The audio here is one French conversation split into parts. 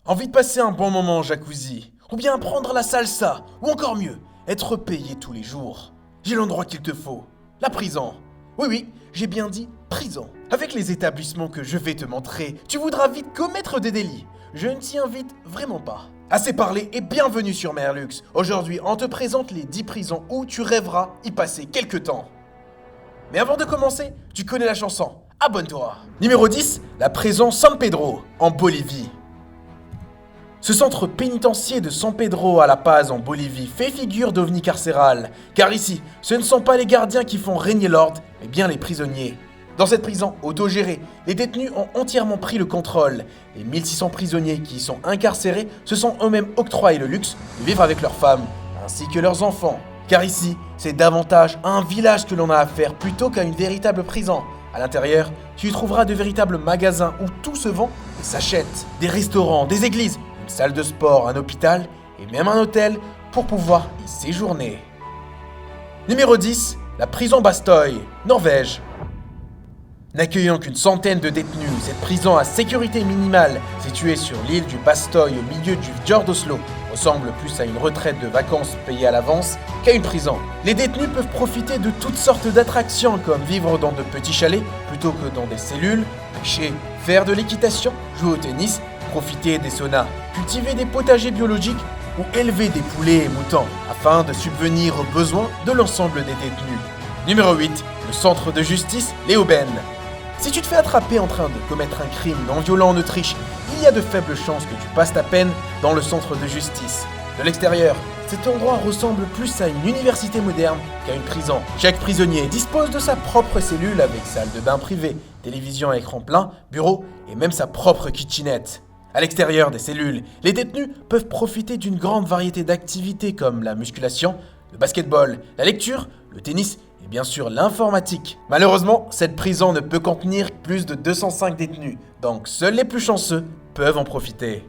Envie de passer un bon moment en jacuzzi, ou bien apprendre la salsa, ou encore mieux, être payé tous les jours. J'ai l'endroit qu'il te faut, la prison. Oui, j'ai bien dit prison. Avec les établissements que je vais te montrer, tu voudras vite commettre des délits. Je ne t'y invite vraiment pas. Assez parlé et bienvenue sur Merlux. Aujourd'hui, on te présente les 10 prisons où tu rêveras y passer quelques temps. Mais avant de commencer, tu connais la chanson. Abonne-toi. Numéro 10, la prison San Pedro, en Bolivie. Ce centre pénitentiaire de San Pedro à La Paz en Bolivie fait figure d'ovni carcéral, car ici, ce ne sont pas les gardiens qui font régner l'ordre, mais bien les prisonniers. Dans cette prison autogérée, les détenus ont entièrement pris le contrôle. Les 1600 prisonniers qui y sont incarcérés se sont eux-mêmes octroyés le luxe de vivre avec leurs femmes, ainsi que leurs enfants. Car ici, c'est davantage un village que l'on a à faire plutôt qu'à une véritable prison. À l'intérieur, tu y trouveras de véritables magasins où tout se vend et s'achète. Des restaurants, des églises, une salle de sport, un hôpital et même un hôtel pour pouvoir y séjourner. Numéro 10, la prison Bastoy, Norvège. N'accueillant qu'une centaine de détenus, cette prison à sécurité minimale, située sur l'île du Bastoy au milieu du fjord d'Oslo, ressemble plus à une retraite de vacances payée à l'avance qu'à une prison. Les détenus peuvent profiter de toutes sortes d'attractions comme vivre dans de petits chalets plutôt que dans des cellules, pêcher, faire de l'équitation, jouer au tennis, profiter des saunas, cultiver des potagers biologiques ou élever des poulets et moutons afin de subvenir aux besoins de l'ensemble des détenus. Numéro 8, le centre de justice Leoben. Si tu te fais attraper en train de commettre un crime non violent en Autriche, il y a de faibles chances que tu passes ta peine dans le centre de justice. De l'extérieur, cet endroit ressemble plus à une université moderne qu'à une prison. Chaque prisonnier dispose de sa propre cellule avec salle de bain privée, télévision à écran plein, bureau et même sa propre kitchenette. À l'extérieur des cellules, les détenus peuvent profiter d'une grande variété d'activités comme la musculation, le basketball, la lecture, le tennis et bien sûr l'informatique. Malheureusement, cette prison ne peut contenir plus de 205 détenus, donc seuls les plus chanceux peuvent en profiter.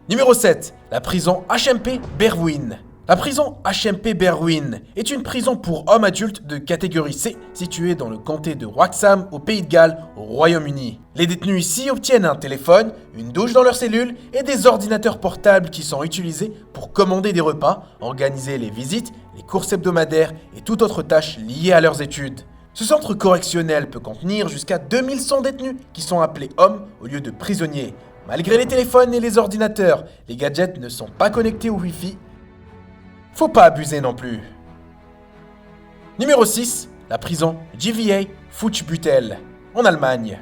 Numéro 7, la prison HMP Berwyn. La prison HMP Berwyn est une prison pour hommes adultes de catégorie C située dans le comté de Wrexham au Pays de Galles au Royaume-Uni. Les détenus ici obtiennent un téléphone, une douche dans leur cellule et des ordinateurs portables qui sont utilisés pour commander des repas, organiser les visites, les courses hebdomadaires et toute autre tâche liée à leurs études. Ce centre correctionnel peut contenir jusqu'à 2100 détenus qui sont appelés hommes au lieu de prisonniers. Malgré les téléphones et les ordinateurs, les gadgets ne sont pas connectés au Wi-Fi. Faut pas abuser non plus. Numéro 6, la prison JVA Fuchsbüttel, en Allemagne.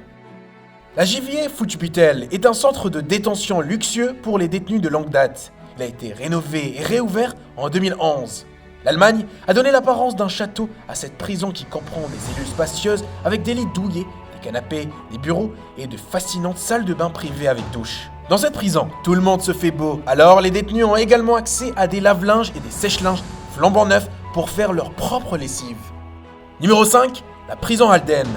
La JVA Fuchsbüttel est un centre de détention luxueux pour les détenus de longue date. Il a été rénové et réouvert en 2011. L'Allemagne a donné l'apparence d'un château à cette prison qui comprend des cellules spacieuses avec des lits douillés, des canapés, des bureaux et de fascinantes salles de bain privées avec douche. Dans cette prison, tout le monde se fait beau, alors les détenus ont également accès à des lave-linges et des sèche-linges flambant neufs pour faire leur propre lessive. Numéro 5, la prison Halden.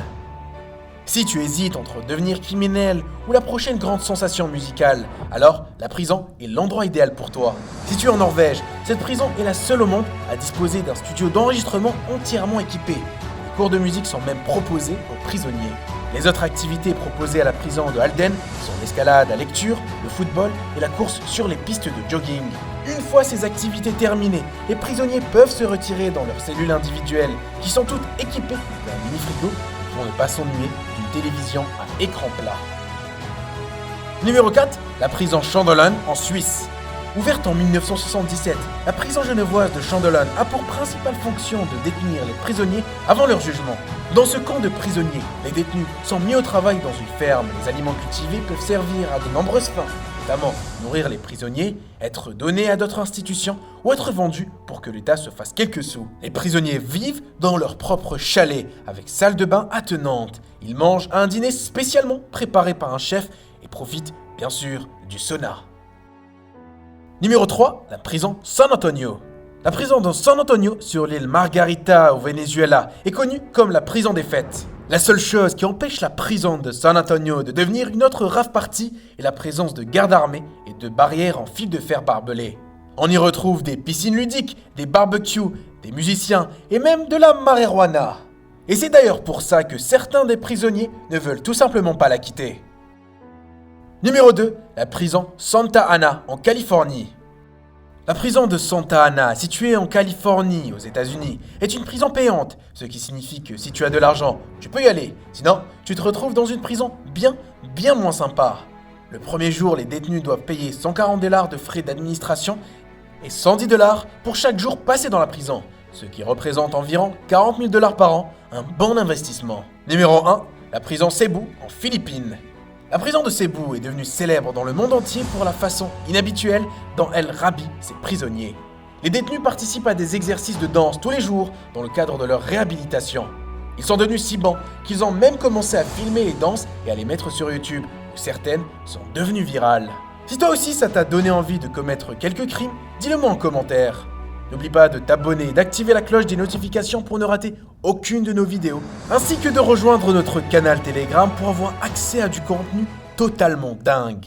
Si tu hésites entre devenir criminel ou la prochaine grande sensation musicale, alors la prison est l'endroit idéal pour toi. Située en Norvège, cette prison est la seule au monde à disposer d'un studio d'enregistrement entièrement équipé. Les cours de musique sont même proposés aux prisonniers. Les autres activités proposées à la prison de Halden sont l'escalade, la lecture, le football et la course sur les pistes de jogging. Une fois ces activités terminées, les prisonniers peuvent se retirer dans leurs cellules individuelles qui sont toutes équipées d'un mini-frigo pour ne pas s'ennuyer d'une télévision à écran plat. Numéro 4, la prison Chandelin en Suisse. Ouverte en 1977, la prison genevoise de Chandelin a pour principale fonction de détenir les prisonniers avant leur jugement. Dans ce camp de prisonniers, les détenus sont mis au travail dans une ferme. Les aliments cultivés peuvent servir à de nombreuses fins, notamment nourrir les prisonniers, être donnés à d'autres institutions ou être vendus pour que l'État se fasse quelques sous. Les prisonniers vivent dans leur propre chalet avec salle de bain attenante. Ils mangent un dîner spécialement préparé par un chef et profitent bien sûr du sauna. Numéro 3, la prison San Antonio. La prison de San Antonio sur l'île Margarita au Venezuela est connue comme la prison des fêtes. La seule chose qui empêche la prison de San Antonio de devenir une autre rave party est la présence de gardes armés et de barrières en fil de fer barbelé. On y retrouve des piscines ludiques, des barbecues, des musiciens et même de la marijuana. Et c'est d'ailleurs pour ça que certains des prisonniers ne veulent tout simplement pas la quitter. Numéro 2, la prison Santa Ana en Californie. La prison de Santa Ana, située en Californie, aux États-Unis, est une prison payante, ce qui signifie que si tu as de l'argent, tu peux y aller. Sinon, tu te retrouves dans une prison bien moins sympa. Le premier jour, les détenus doivent payer 140 $ de frais d'administration et 110 $ pour chaque jour passé dans la prison, ce qui représente environ 40 000 $ par an, un bon investissement. Numéro 1, la prison Cebu en Philippines. La prison de Cebu est devenue célèbre dans le monde entier pour la façon inhabituelle dont elle rhabille ses prisonniers. Les détenus participent à des exercices de danse tous les jours dans le cadre de leur réhabilitation. Ils sont devenus si bons qu'ils ont même commencé à filmer les danses et à les mettre sur YouTube, où certaines sont devenues virales. Si toi aussi ça t'a donné envie de commettre quelques crimes, dis-le-moi en commentaire. N'oublie pas de t'abonner et d'activer la cloche des notifications pour ne rater aucune de nos vidéos, ainsi que de rejoindre notre canal Telegram pour avoir accès à du contenu totalement dingue.